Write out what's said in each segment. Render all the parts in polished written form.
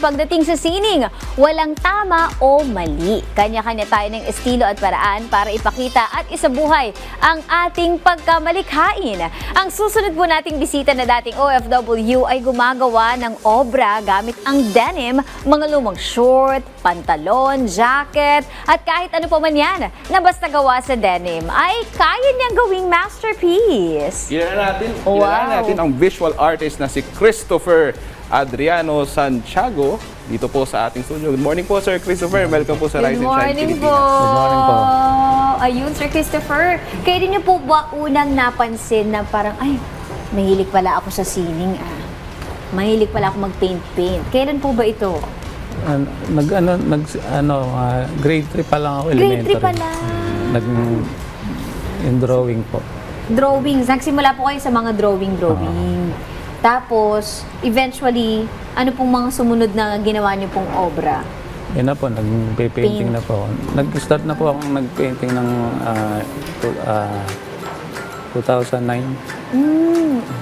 pagdating sa sining. Walang tama o mali. Kanya-kanya tayo ng estilo at paraan para ipakita at isabuhay ang ating pagkamalikhain. Ang susunod po nating bisita na dating OFW ay gumagawa ng obra gamit ang denim, mga lumang short, pantalon, jacket, at kahit ano pa man yan na basta gawa sa denim ay kaya niyang gawing masterpiece. Kilala natin ang visual artist na si Christopher Adriano Santiago dito po sa ating studio. Good morning po, Sir Christopher. Welcome po sa Rise and Shine Good morning po. Pilipinas. Good morning po. Ayun, Sir Christopher. Kaya niyo po ba unang napansin na parang, ay, mahilig pala ako sa sining Mahilig pala ako mag-paint-paint. Kailan po ba ito? Grade 3 pa lang ako, Grade 3 elementary. pa lang. Yung drawing po. Drawings. Nagsimula po kayo sa mga drawing. Tapos, eventually, ano pong mga sumunod na ginawa niyo pong obra? Yun na po, nag-painting na po ako. Nag-start na po akong nag-painting ng 2009.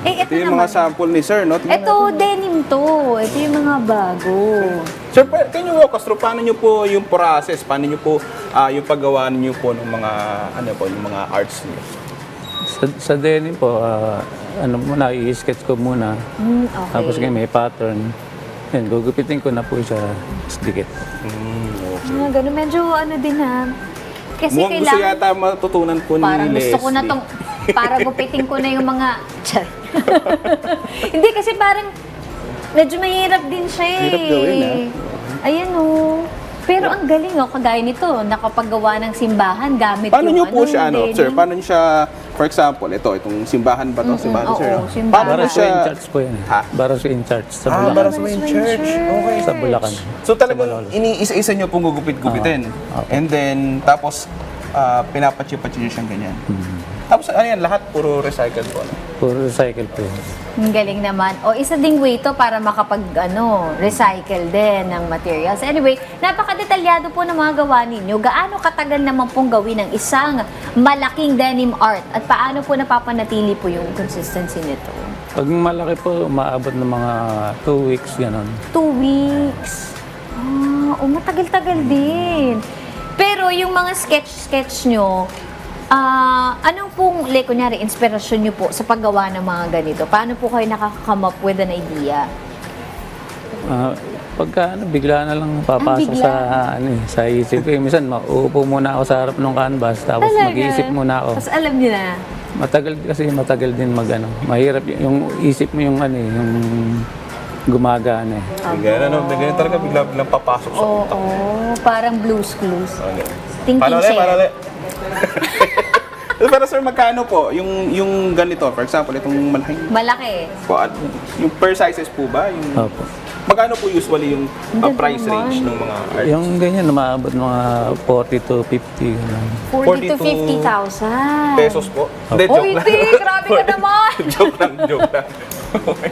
Ito Ito yung mga naman. sample ni Sir, no? Tingnan Ito, denim to. Ito yung mga bago. Sir, can you walk us through paano nyo po yung process? Paano nyo po yung paggawa niyo po ng mga, yung mga arts niyo? Sa denim po, muna, i-sketch ko muna. Okay. Tapos may pattern. Yan, gugupitin ko na po siya dikit. Ganun, medyo ano din Kasi Mukhang gusto kailangan, yata matutunan po ni parang Leslie. gusto ko na tong, para gupitin ko na yung mga, Hindi, kasi parang, medyo mahirap din siya Hirap gawin, Ayan Pero ang galing kagaya nito, nakapaggawa ng simbahan gamit Paano nyo yung po siya, denim. Sir? Paano nyo siya, for example, itong simbahan ba to? Simbahan, oo, Sir? no? simbahan. Paano Barangay siya? in Church po yan. Ha? Barangay in Church sa Ah, Bulacan. para sa main church. Okay. Sa Bulacan. So talagang iniisa-isa nyo pong gugupit-gupitin. And then, tapos, pinapatsi-patsi nyo siyang ganyan. Tapos, ano yan, lahat puro recycled po. No? Puro recycle po yan. Ang galing naman. O, isa ding way to para recycle din ng materials. Anyway, napakadetalyado po ng mga gawa ninyo. Gaano katagal naman pong gawin ng isang malaking denim art? At paano po napapanatili po yung consistency nito? Pag malaki po, umaabot ng mga 2 weeks, gano'n. 2 weeks. Matagal-tagal din. Pero yung mga sketch nyo, anong pong, kunyari, inspirasyon nyo po sa paggawa ng mga ganito? Paano po kayo nakaka-come up with an idea? Pagka bigla na lang papasok bigla? sa isip ko. Minsan, mauupo muna ako sa harap ng canvas, tapos Talaga? mag-iisip muna ako. Tapos alam nyo na. Matagal din mahirap yung isip mo yung gumagana eh. Ganyan talaga biglang papasok sa Oo, utak. parang Blue's Clues. Okay. Thinking Paano chair. Pero sir, magkano po yung ganito? For example, itong malaking Malaki. po, yung per sizes po ba? Yung, Opo. magkano po usually yung price range ng mga arts? Yung ganyan, umaabot mga 40 to 50. Ganun. 40 to 40 to 50,000. Pesos po? Hindi, Oh, joke lang. hindi! Grabe ka naman! joke lang. Okay.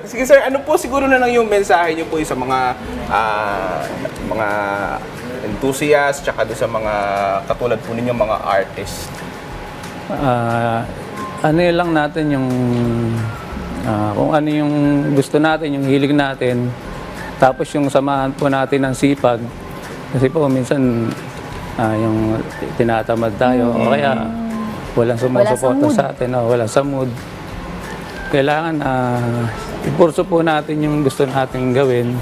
Sige sir, ano po siguro na lang yung mensahe niyo po sa mga enthusiasts tsaka doon sa mga katulad po ninyo mga artists? Ano yun lang natin yung kung ano yung gusto natin, yung hilig natin, tapos yung samahan po natin ng sipag. Kasi po minsan yung tinatamad tayo o kaya walang sumusuporta sa atin, walang sa mood. Kailangan ipurso po natin yung gusto natin gawin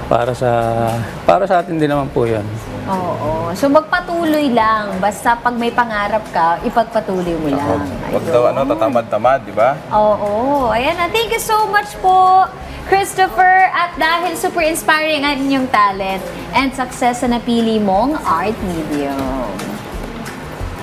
para sa atin din naman po yan. Oo. So magpatuloy lang. Basta pag may pangarap ka, ipagpatuloy mo lang. Huwag daw tatamad-tamad, di ba? Oo. Ayan na. Thank you so much po, Christopher. At dahil super inspiring ang inyong talent and success sa napili mong art medium.